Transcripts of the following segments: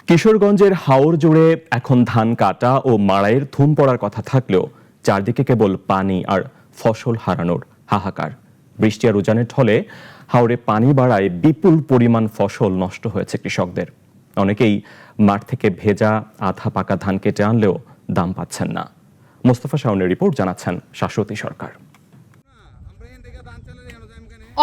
কিশোরগঞ্জের হাওর জুড়ে এখন ধান কাটা ও মাড়াইয়ের ধুম পড়ার কথা থাকলেও চারদিকে কেবল পানি আর ফসল হারানোর হাহাকার। বৃষ্টি আর উজানের ঢলে হাওরে পানি বাড়ায় বিপুল পরিমাণ ফসল নষ্ট হয়েছে কৃষকদের। অনেকেই মাঠ থেকে ভেজা আধা পাকা ধান কেটে আনলেও দাম পাচ্ছেন না। মোস্তফা শাওনের রিপোর্ট, জানাচ্ছেন শাশ্বতী সরকার।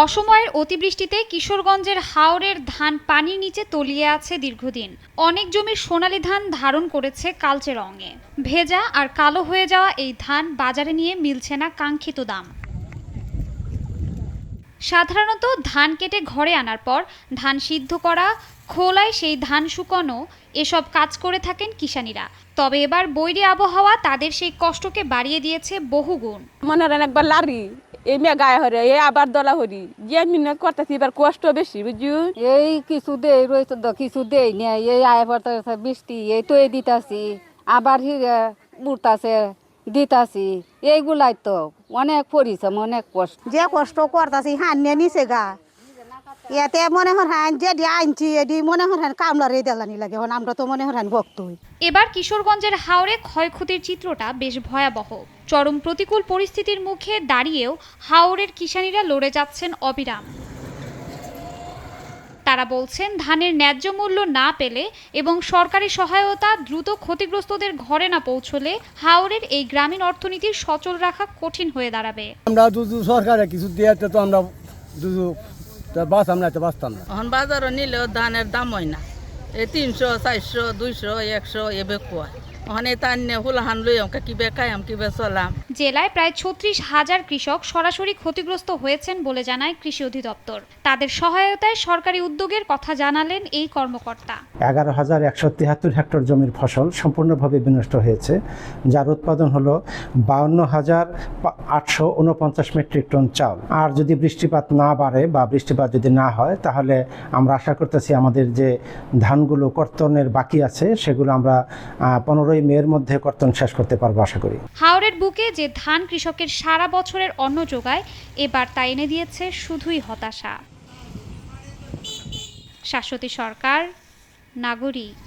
অসময়ের অতিবৃষ্টিতে কিশোরগঞ্জের হাওরের ধান পানির নিচে তলিয়ে আছে দীর্ঘদিন। অনেক জমির সোনালী ধান ধারণ করেছে কালচে রঙে। ভেজা আর কালো হয়ে যাওয়া এই ধান বাজারে নিয়ে মিলছে না কাঙ্ক্ষিত দাম। সাধারণত ধান কেটে ঘরে আনার পর ধান সিদ্ধ করা, খোলায় সেই ধান শুকানো, এসব কাজ করে থাকেন কিষানীরা। তবে এবার বৈরী আবহাওয়া তাদের সেই কষ্টকে বাড়িয়ে দিয়েছে বহুগুণ। মনে হয় একবার লারি এই মেয়ে গায়ে হরে এই আবার দলা হরি যে মিনে করতেছি এবার কষ্ট বেশি বুঝু। এই কিছু দেই রয়েছে তো কিছু দেই না, এই আয় পড়তে বৃষ্টি এই তো দিতাছি, আবার হিরে উঠতাছে দিতাছি, এইগুলাই তো অনেক পরিশ্রম, অনেক কষ্ট। যে কষ্ট করতেছি হান নিয়ে নিছে গা, এতে মনে হয় যে আনছি এটি মনে হয় কামলার এই দেলানি লাগে, আমরা তো মনে হয় ভক্তই। এবার কিশোরগঞ্জের হাওরে ক্ষয়ক্ষতির চিত্রটা বেশ ভয়াবহ। চরম প্রতিকূল পরিস্থিতির মুখে দাঁড়িয়েও হাওরের কিষানীরা লড়ে যাচ্ছেন অবিরাম। তারা বলছেন, ধানের ন্যায্য মূল্য না পেলে এবং সরকারি সহায়তা দ্রুত ক্ষতিগ্রস্তদের ঘরে না পৌঁছলে হাওরের এই গ্রামীণ অর্থনীতির সচল রাখা কঠিন হয়ে দাঁড়াবে। আমরা সরকারে কিছু দিয়ে তো আমরা বাঁচতাম না। এখন বাজারে নিলেও ধানের দাম হয় না, এই 300, 400, 200, 100 এবে কুয়ায় ওখানে তার হুলাহান লই কিবে কায়াম কিবে চলাম। জেলায় প্রায় 36,000 কৃষক সরাসরি ক্ষতিগ্রস্ত হয়েছেন বলে জানায় কৃষি অধিদপ্তর। তাদের সহায়তায় সরকারি উদ্যোগের কথা জানালেন এই কর্মকর্তা। 11,173 হেক্টর জমির ফসল সম্পূর্ণভাবে বিনষ্ট হয়েছে, যার উৎপাদন হলো 52,849 মেট্রিক টন চাল। আর যদি বৃষ্টিপাত না বাড়ে বা বৃষ্টিপাত যদি না হয়, তাহলে আমরা আশা করতেছি আমাদের যে ধানগুলো কর্তনের বাকি আছে সেগুলো আমরা 15ই মের মধ্যে কর্তন শেষ করতে পারবো আশা করি। হাওরের বুকে যে ধান কৃষকের সারা বছরের অন্ন যোগায়, এবার তা এনে দিয়েছে শুধুই হতাশা। শাশ্বতী সরকার, নাগরিক।